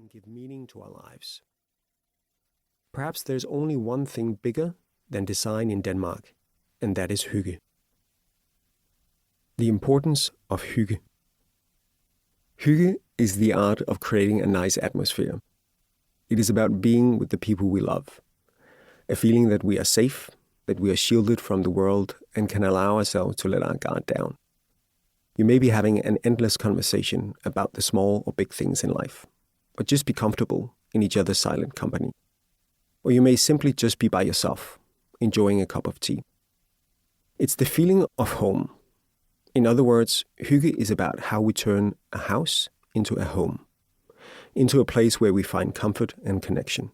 and give meaning to our lives. Perhaps there's only one thing bigger than design in Denmark, and that is hygge. The importance of hygge. Hygge is the art of creating a nice atmosphere. It is about being with the people we love, a feeling that we are safe, that we are shielded from the world and can allow ourselves to let our guard down. You may be having an endless conversation about the small or big things in life, or just be comfortable in each other's silent company. Or you may simply just be by yourself, enjoying a cup of tea. It's the feeling of home. In other words, hygge is about how we turn a house into a home, into a place where we find comfort and connection.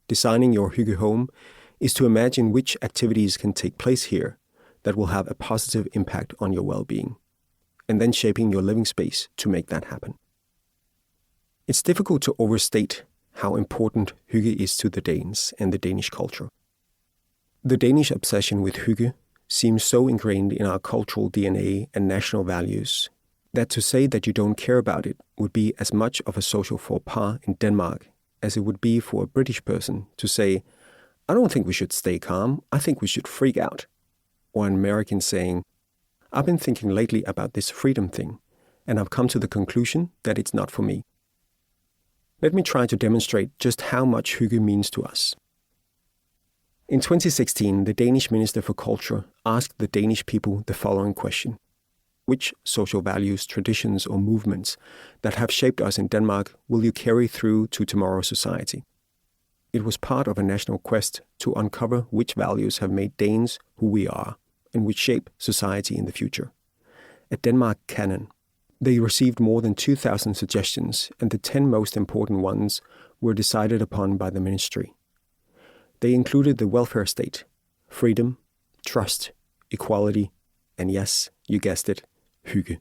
Designing your hygge home is to imagine which activities can take place here that will have a positive impact on your well-being, and then shaping your living space to make that happen. It's difficult to overstate how important hygge is to the Danes and the Danish culture. The Danish obsession with hygge seems so ingrained in our cultural DNA and national values that to say that you don't care about it would be as much of a social faux pas in Denmark as it would be for a British person to say, "I don't think we should stay calm, I think we should freak out." Or an American saying, "I've been thinking lately about this freedom thing, and I've come to the conclusion that it's not for me." Let me try to demonstrate just how much hygge means to us. In 2016, the Danish Minister for Culture asked the Danish people the following question: which social values, traditions, or movements that have shaped us in Denmark will you carry through to tomorrow's society? It was part of a national quest to uncover which values have made Danes who we are and which shape society in the future. A Denmark canon. They received more than 2,000 suggestions, and the 10 most important ones were decided upon by the ministry. They included the welfare state, freedom, trust, equality, and yes, you guessed it, hygge.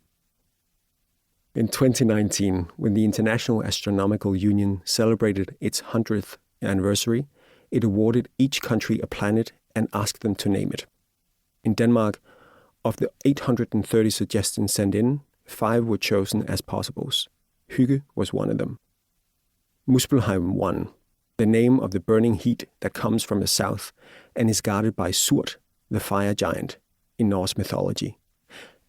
In 2019, when the International Astronomical Union celebrated its 100th anniversary, it awarded each country a planet and asked them to name it. In Denmark, of the 830 suggestions sent in, 5 were chosen as possibles. Hygge was one of them. Muspelheim won, the name of the burning heat that comes from the south and is guarded by Surt, the fire giant, in Norse mythology.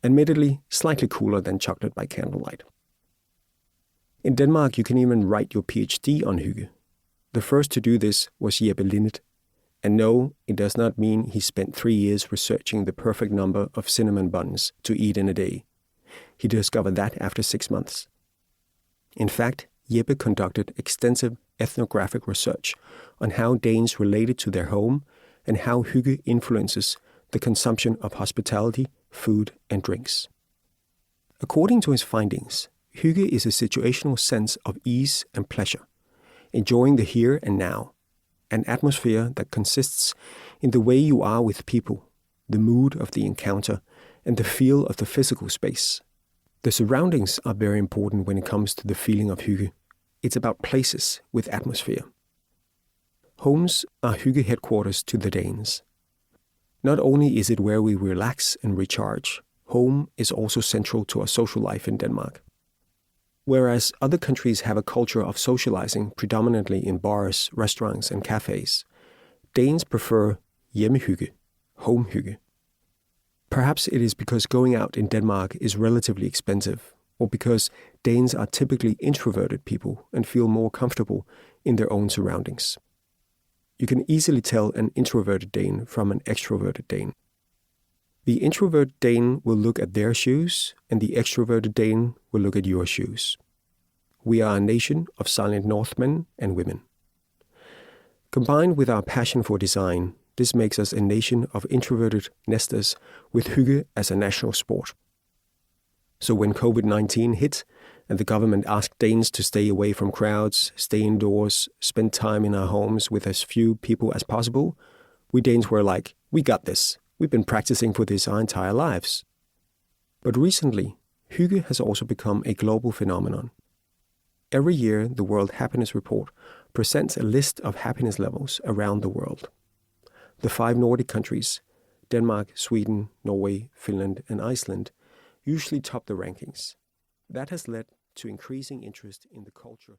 Admittedly, slightly cooler than chocolate by candlelight. In Denmark, you can even write your PhD on hygge. The first to do this was Jeppe Linnet. And no, it does not mean he spent 3 years researching the perfect number of cinnamon buns to eat in a day. He discovered that after 6 months. In fact, Jeppe conducted extensive ethnographic research on how Danes related to their home and how hygge influences the consumption of hospitality, food, and drinks. According to his findings, hygge is a situational sense of ease and pleasure, enjoying the here and now, an atmosphere that consists in the way you are with people, the mood of the encounter, and the feel of the physical space. The surroundings are very important when it comes to the feeling of hygge. It's about places with atmosphere. Homes are hygge headquarters to the Danes. Not only is it where we relax and recharge, home is also central to our social life in Denmark. Whereas other countries have a culture of socializing predominantly in bars, restaurants, and cafes, Danes prefer hjemmehygge, home hygge. Perhaps it is because going out in Denmark is relatively expensive, or because Danes are typically introverted people and feel more comfortable in their own surroundings. You can easily tell an introverted Dane from an extroverted Dane. The introverted Dane will look at their shoes, and the extroverted Dane will look at your shoes. We are a nation of silent Northmen and women. Combined with our passion for design, this makes us a nation of introverted nesters with hygge as a national sport. So when COVID-19 hit and the government asked Danes to stay away from crowds, stay indoors, spend time in our homes with as few people as possible, we Danes were like, we got this. We've been practicing for this our entire lives. But recently, hygge has also become a global phenomenon. Every year, the World Happiness Report presents a list of happiness levels around the world. The 5 Nordic countries, Denmark, Sweden, Norway, Finland, and Iceland, usually top the rankings. That has led to increasing interest in the culture